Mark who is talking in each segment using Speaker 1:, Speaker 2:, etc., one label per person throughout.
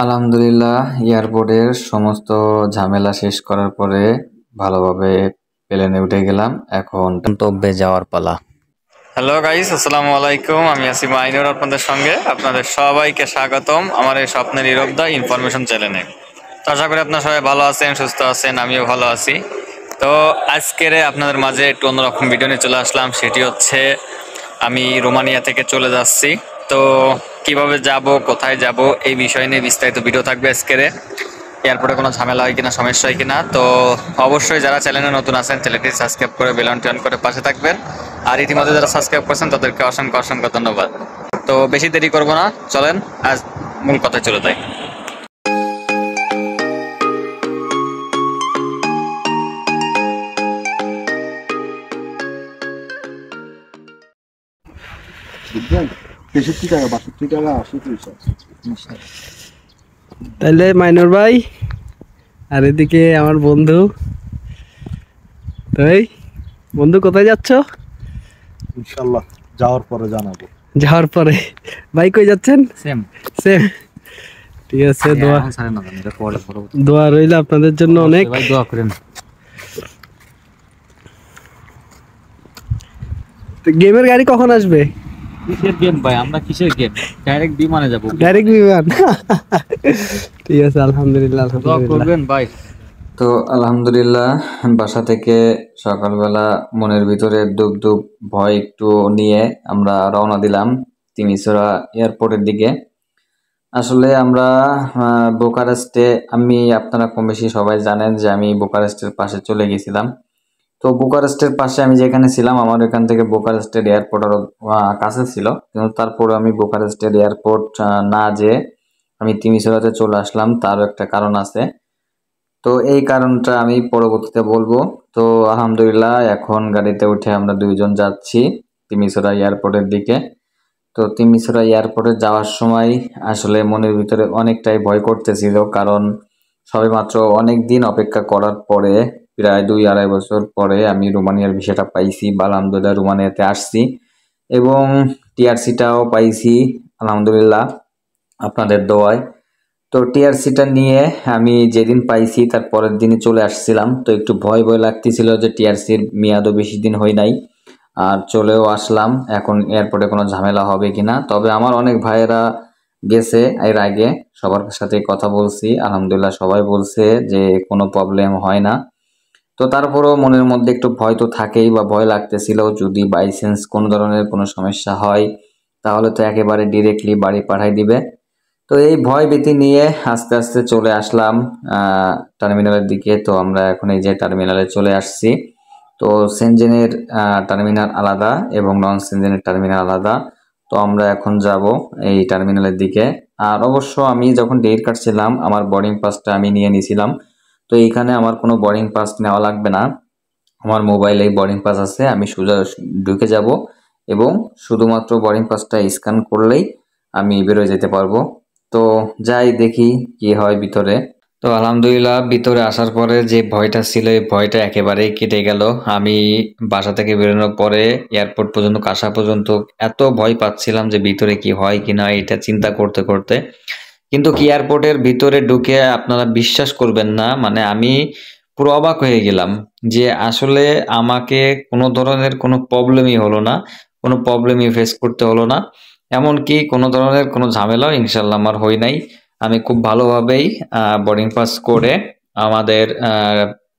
Speaker 1: আলহামদুলিল্লাহ, এয়ারপোর্টের সমস্ত ঝামেলা শেষ করার পরে ভালোভাবে প্লেনে উঠে গেলাম। এখন গন্তব্যে যাওয়ার পালা। হ্যালো গাইস, আসসালামু আলাইকুম। আমি আছি মাইনুর আপনাদের সঙ্গে। আপনাদের সবাইকে স্বাগতম আমার এই স্বপ্নের ইরোবদা ইনফরমেশন চ্যানেলে। তো আশা করি আপনারা সবাই ভালো আছেন, সুস্থ আছেন, আমিও ভালো আছি। তো আজকের আপনাদের মাঝে একটু অন্যরকম ভিডিও নিয়ে চলে আসলাম। সেটি হচ্ছে আমি রোমানিয়া থেকে চলে যাচ্ছি। তো কিভাবে যাব, কোথায় যাব, এই বিষয় নিয়ে বিস্তারিত ভিডিও থাকবে আজকের। এয়ারপোর্টে কোনো ঝামেলা হয় কিনা, সমস্যা হয় কিনা। তো অবশ্যই যারা চ্যানেলে নতুন আছেন চ্যানেলটি সাবস্ক্রাইব করে বেল আইকন অন করে পাশে থাকবেন। আর ইতিমধ্যে যারা সাবস্ক্রাইব করেছেন তাদেরকে অসংখ্য অসংখ্য ধন্যবাদ। তো বেশি দেরি করব না, চলেন আজ মূল কথায় চলে যাই।
Speaker 2: তাহলে মাইনুর ভাই আর এদিকে আমার বন্ধু। তাই বন্ধু কোথায় যাচ্ছ?
Speaker 3: ইনশাআল্লাহ যাওয়ার পরে জানাবো।
Speaker 2: যাওয়ার পরে ভাই কই যাচ্ছেন? Same same. ঠিক আছে, দোয়া রইল আপনাদের জন্য অনেক।
Speaker 1: ভাই দোয়া করেন।
Speaker 2: গেমের গাড়ি কখন আসবে?
Speaker 1: কিসের গেম ভাই? আমরা কিসের গেম? ডাইরেক্ট বিমানে যাব।
Speaker 2: ডাইরেক্ট বিমান? ঠিক আছে, আলহামদুলিল্লাহ।
Speaker 1: দোয়া করবেন ভাই। তো আলহামদুলিল্লাহ, বাসা থেকে সকালবেলা মনের ভিতরে দুপ দুপ ভয় একটু নিয়ে আমরা রওনা দিলাম তিমিসোরা এয়ারপোর্টের দিকে। আসলে আমরা বুকারেস্টে, আপনারা কম বেশি সবাই জানেন যে আমি বুকারেস্টের পাশে চলে গেছিলাম। তো বুকারেস্টের পাশে আমি যেখানে ছিলাম, আমার এখান থেকে বুকারেস্টের এয়ারপোর্ট আরো কাছে ছিল, কিন্তু তারপরে আমি বুকারেস্টের এয়ারপোর্ট না যেয়ে আমি তিমিসোরাতে চলে আসলাম। তারও একটা কারণ আছে, তো এই কারণটা আমি পরবর্তীতে বলবো। তো আলহামদুলিল্লাহ, এখন গাড়িতে উঠে আমরা দুইজন যাচ্ছি তিমিসোরা এয়ারপোর্টের দিকে। তো তিমিসোরা এয়ারপোর্টে যাওয়ার সময় আসলে মনের ভিতরে অনেকটাই ভয় করতেছিল, কারণ সবেমাত্র অনেক দিন অপেক্ষা করার পরে, প্রায় 2-2.5 বছর পরে আমি রোমানিয়ার ভিসাটা পাইছি বা আলহামদুলিল্লাহ রোমানিয়াতে আসছি এবং টিআরসিটাও পাইছি আলহামদুলিল্লাহ আপনাদের দোয়ায়। তো টিআরসিটা নিয়ে আমি যেদিন পাইছি তার পরের দিনই চলে আসছিলাম। তো একটু ভয় ভয় লাগতেছিল যে টিআরসির মেয়াদও বেশি দিন হয় নাই, আর চলেও আসলাম। এখন এয়ারপোর্টে কোনো ঝামেলা হবে কিনা, তবে আমার অনেক ভাইয়েরা গেছে এর আগে, সবার সাথে কথা বলছি, আলহামদুলিল্লাহ সবাই বলছে যে কোনো প্রবলেম হয় না। তো তারপরেও মনের মধ্যে একটু ভয় তো থাকেই, বা ভয় লাগতেছিল যদি বাই চান্স কোনো ধরনের কোনো সমস্যা হয় তাহলে তো একেবারে ডিরেক্টলি বাড়ি পাঠাই দিবে। তো এই ভয় ভীতি নিয়ে আস্তে আস্তে চলে আসলাম টার্মিনালের দিকে। তো আমরা এখন এই যে টার্মিনালে চলে আসছি। তো সেনজেনের টার্মিনাল আলাদা এবং নন সেনজেনের টার্মিনাল আলাদা। তো আমরা এখন যাব এই টার্মিনালের দিকে। আর অবশ্য আমি যখন টিকিট কাটছিলাম আমার বোর্ডিং পাসটা আমি নিয়ে নিয়েছিলাম। তো এইখানে আমার কোনো বোর্ডিং পাস নেওয়া লাগবে না, আমার মোবাইলে বোর্ডিং পাস আছে। আমি সোজা ঢুকে যাব এবং শুধুমাত্র বোর্ডিং পাসটা স্ক্যান করলেই আমি বেরোয় যেতে পারবো। তো যাই দেখি কি হয় ভিতরে। তো আলহামদুলিল্লাহ, ভিতরে আসার পরে যে ভয়টা ছিল এই ভয়টা একেবারেই কেটে গেল। আমি বাসা থেকে বেরোনোর পরে এয়ারপোর্ট পর্যন্ত আসা পর্যন্ত এত ভয় পাচ্ছিলাম যে ভিতরে কি হয় কিনা এটা চিন্তা করতে করতে, কিন্তু কি এয়ারপোর্টের ভিতরে ঢুকে আপনারা বিশ্বাস করবেন না, মানে আমি পুরো অবাক হয়ে গেলাম যে আসলে আমাকে কোনো ধরনের কোনো প্রবলেমই হলো না, কোনো প্রবলেমই ফেস করতে হলো না, এমনকি কোনো ধরনের কোনো ঝামেলাও ইনশাল্লাহ আমার হয় নাই। আমি খুব ভালোভাবেই বোর্ডিং পাস করে আমাদের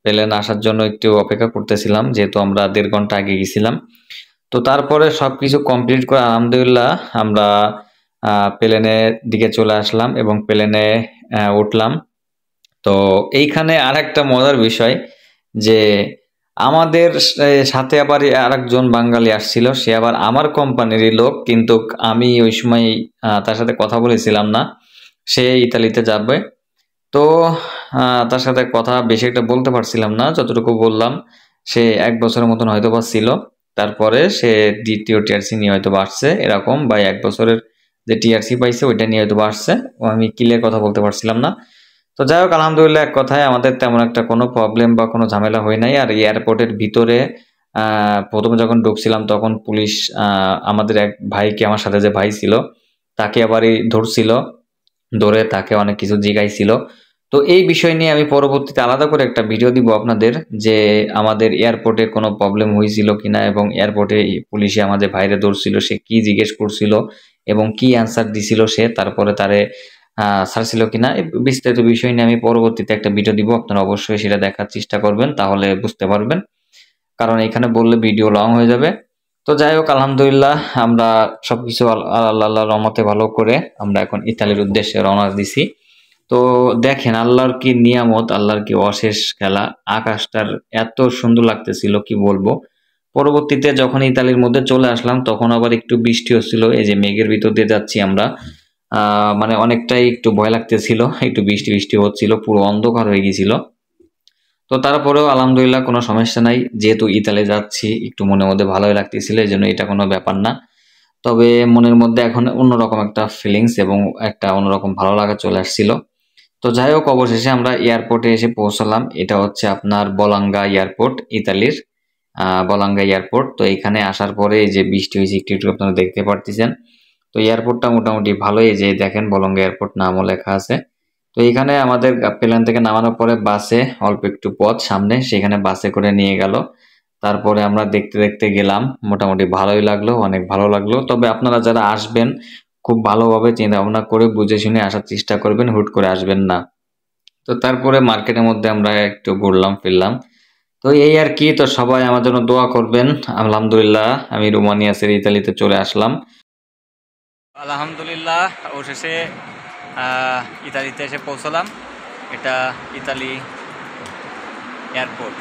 Speaker 1: প্লেন আসার জন্য একটু অপেক্ষা করতেছিলাম, যেহেতু আমরা 1.5 ঘন্টা আগে গেছিলাম। তো তারপরে সবকিছু কমপ্লিট করে আলহামদুলিল্লাহ আমরা প্লেনের দিকে চলে আসলাম এবং প্লেনে উঠলাম। তো এইখানে আরেকটা মজার বিষয় যে আমাদের সাথে আবার আরেকজন বাঙালি আসছিল, সে আবার আমার কোম্পানিরই লোক, কিন্তু আমি ওই সময় তার সাথে কথা বলেছিলাম না, সে ইতালিতে যাবে। তো তার সাথে কথা বেশি একটা বলতে পারছিলাম না, যতটুকু বললাম সে 1 বছরের মতন হয়তো বা ছিল, তারপরে সে দ্বিতীয় টিআরসি নিয়ে হয়তো আসছে এরকম, বা 1 বছরের যে টিআরসি পাইছে ওইটা নিয়ে হয়তো আসছে, আমি ক্লিয়ার কথা বলতে পারছিলাম না। তো যাই হোক, আলহামদুলিল্লাহ এক কথায় আমাদের তেমন একটা কোনো প্রবলেম বা কোনো ঝামেলা হয় নাই। আর এয়ারপোর্টের ভিতরে প্রথমে যখন ঢুকছিলাম তখন পুলিশ আমাদের এক ভাইকে, আমার সাথে যে ভাই ছিল তাকে আবারই ধরছিল, ধরে তাকে অনেক কিছু জিজ্ঞাইছিল। তো এই বিষয় নিয়ে আমি পরবর্তীতে আলাদা করে একটা ভিডিও দিব আপনাদের, যে আমাদের এয়ারপোর্টে কোনো প্রবলেম হয়েছিল কিনা এবং এয়ারপোর্টে পুলিশে আমাদের ভাইরে ধরছিল, সে কি জিজ্ঞেস করছিল এবং কি অ্যান্সার দিছিল সে, তারপরে তারে ছাড়ছিল কিনা, এই বিস্তারিত বিষয় নিয়ে আমি পরবর্তীতে একটা ভিডিও দিব। আপনারা অবশ্যই সেটা দেখার চেষ্টা করবেন, তাহলে বুঝতে পারবেন, কারণ এখানে বললে ভিডিও লং হয়ে যাবে। তো যাই হোক, আলহামদুলিল্লাহ আমরা সবকিছু আল্লাহর রহমতে ভালো করে আমরা এখন ইতালির উদ্দেশ্যে রওনা দিছি। তো দেখেন আল্লাহর কি নিয়ামত, আল্লাহর কি অশেষ খেলা, আকাশটার এত সুন্দর লাগতেছিল কি বলবো। পরবর্তীতে যখন ইতালির মধ্যে চলে আসলাম তখন আবার একটু বৃষ্টি হচ্ছিল, এই যে মেঘের ভিতর দিয়ে যাচ্ছি আমরা, মানে অনেকটাই একটু ভয় লাগতেছিল, একটু বৃষ্টি বৃষ্টি হচ্ছিল, পুরো অন্ধকার হয়ে গেছিল। তো তারপরেও আলহামদুলিল্লাহ কোনো সমস্যা নাই, যেহেতু ইতালি যাচ্ছি একটু মনের মধ্যে ভালোই লাগতেছিল, এই জন্য এটা কোনো ব্যাপার না। তবে মনের মধ্যে এখন অন্যরকম একটা ফিলিংস এবং একটা অন্যরকম ভালো লাগা চলে আসছিল। তো যাই হোক, অবশেষে আমরা এয়ারপোর্টে এসে পৌঁছালাম। এটা হচ্ছে আপনার বলাঙ্গা এয়ারপোর্ট, ইতালির বলাঙ্গা এয়ারপোর্ট। তো এখানে আসার পরে এই যে বৃষ্টি হয়েছে একটু একটু আপনারা দেখতে পারতেছেন। তো এয়ারপোর্টটা মোটামুটি ভালোই, যে দেখেন বলাঙ্গা এয়ারপোর্ট নামও লেখা আছে। তো এখানে আমাদের প্লেন থেকে নামানোর পরে বাসে অল্প একটু পথ সামনে, সেখানে বাসে করে নিয়ে গেল। তারপরে আমরা দেখতে দেখতে গেলাম, মোটামুটি ভালোই লাগলো, অনেক ভালো লাগলো। তবে আপনারা যারা আসবেন খুব ভালোভাবে চিন্তা ভাবনা করে বুঝে শুনে আসার চেষ্টা করবেন, হুট করে আসবেন না। তো তারপরে মার্কেটের মধ্যে আমরা একটু ঘুরলাম ফিরলাম। তো এই আর কি, তো সবাই আমার জন্য দোয়া করবেন। আলহামদুলিল্লাহ আমি রোমানিয়া ছেড়ে ইতালিতে চলে আসলাম। আলহামদুলিল্লাহ অবশেষে ইতালিতে এসে পৌঁছলাম। এটা ইতালি এয়ারপোর্ট।